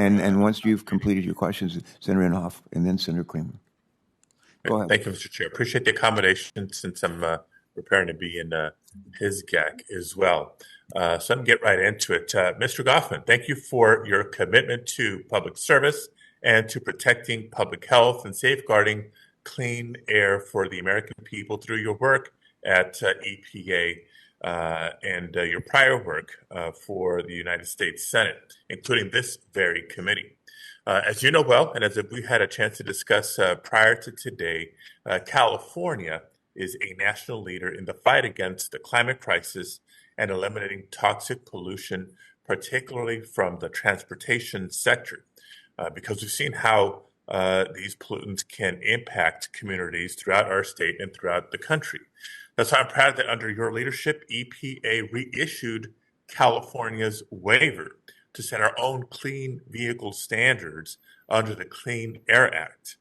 And once you've completed your questions, Senator Inhofe and then Senator Creamer. Go ahead. Thank you, Mr. Chair. Appreciate the accommodation since I'm preparing to be in his GAC as well. So I'm going to get right into it. Mr. Goffman, thank you for your commitment to public service and to protecting public health and safeguarding clean air for the American people through your work at EPA and your prior work for the United States Senate, including this very committee. As you know well, and as we had a chance to discuss prior to today, California is a national leader in the fight against the climate crisis and eliminating toxic pollution, particularly from the transportation sector, because we've seen how these pollutants can impact communities throughout our state and throughout the country. That's why I'm proud that under your leadership, EPA reissued California's waiver to set our own clean vehicle standards under the Clean Air Act.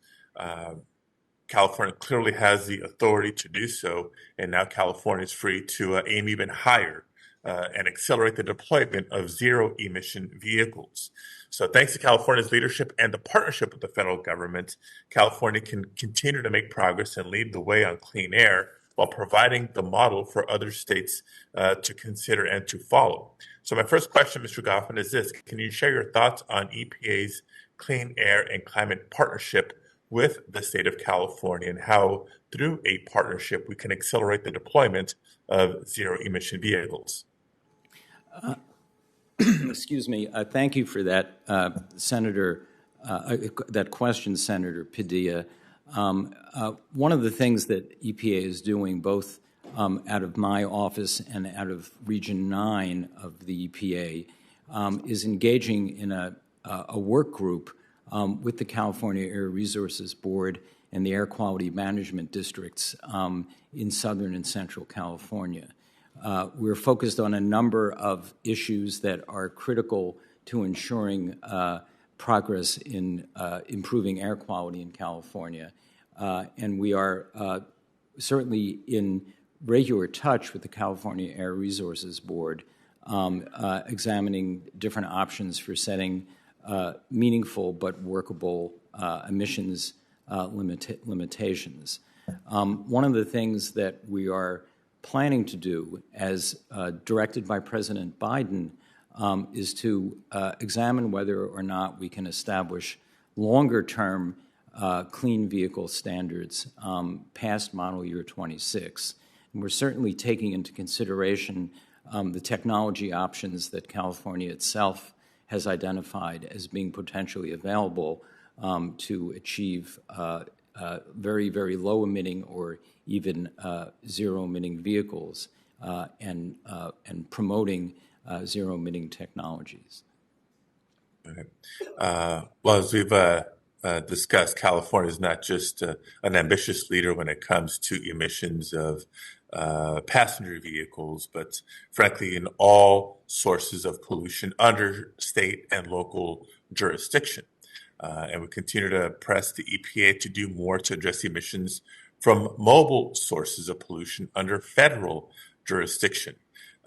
California clearly has the authority to do so, and now California is free to aim even higher and accelerate the deployment of zero-emission vehicles. So thanks to California's leadership and the partnership with the federal government, California can continue to make progress and lead the way on clean air while providing the model for other states to consider and to follow. So my first question, Mr. Goffman, is this. Can you share your thoughts on EPA's Clean Air and Climate Partnership with the state of California and how, through a partnership, we can accelerate the deployment of zero-emission vehicles? Excuse me. Thank you for that, Senator. That question, Senator Padilla. One of the things that EPA is doing, both out of my office and out of Region 9 of the EPA, is engaging in a work group with the California Air Resources Board and the Air Quality Management Districts in Southern and Central California. We're focused on a number of issues that are critical to ensuring progress in improving air quality in California. And we are certainly in regular touch with the California Air Resources Board, examining different options for setting meaningful but workable emissions limitations. One of the things that we are planning to do, as directed by President Biden, is to examine whether or not we can establish longer-term clean vehicle standards past model year 26. And we're certainly taking into consideration the technology options that California itself has identified as being potentially available to achieve very, very low-emitting or even zero-emitting vehicles and promoting zero-emitting technologies. Okay. Well, as we've discussed, California is not just an ambitious leader when it comes to emissions of passenger vehicles, but frankly in all sources of pollution under state and local jurisdiction. And we continue to press the EPA to do more to address emissions from mobile sources of pollution under federal jurisdiction.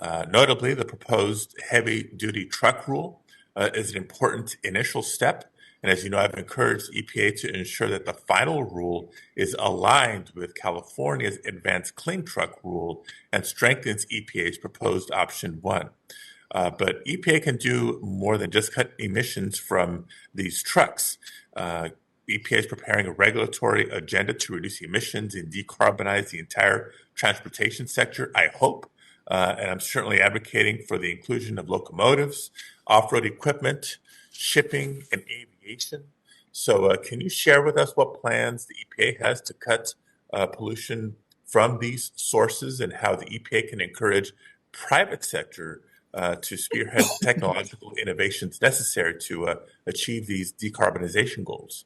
Notably, the proposed heavy-duty truck rule is an important initial step. And as you know, I've encouraged EPA to ensure that the final rule is aligned with California's Advanced Clean Truck Rule and strengthens EPA's proposed option 1. But EPA can do more than just cut emissions from these trucks. EPA is preparing a regulatory agenda to reduce emissions and decarbonize the entire transportation sector, I hope. And I'm certainly advocating for the inclusion of locomotives, off-road equipment, shipping, and aviation. So can you share with us what plans the EPA has to cut pollution from these sources and how the EPA can encourage private sector to spearhead technological innovations necessary to achieve these decarbonization goals?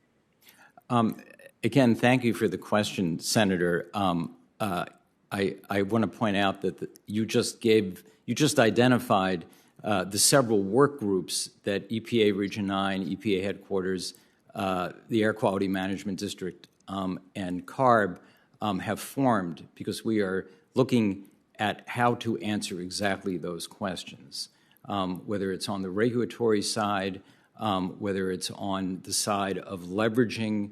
Again, thank you for the question, Senator. I want to point out that you just identified the several work groups that EPA Region 9, EPA headquarters, the Air Quality Management District, and CARB have formed because we are looking at how to answer exactly those questions, whether it's on the regulatory side, whether it's on the side of leveraging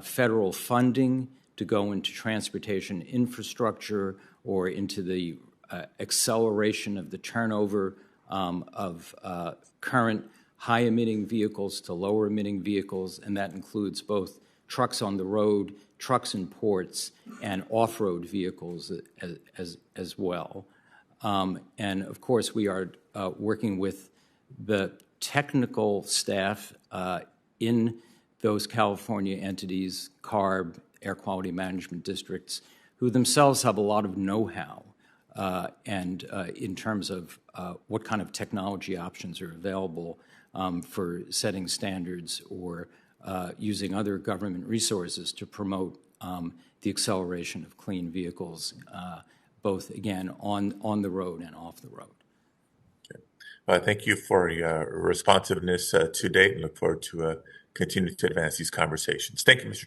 federal funding to go into transportation infrastructure or into the acceleration of the turnover of current high-emitting vehicles to lower-emitting vehicles, and that includes both trucks on the road, trucks in ports, and off-road vehicles as well. And, of course, we are working with the technical staff in those California entities, CARB, Air Quality Management Districts, who themselves have a lot of know-how and in terms of what kind of technology options are available for setting standards or using other government resources to promote the acceleration of clean vehicles, both, again, on the road and off the road. Thank you for your responsiveness to date, and look forward to continuing to advance these conversations. Thank you, Mr.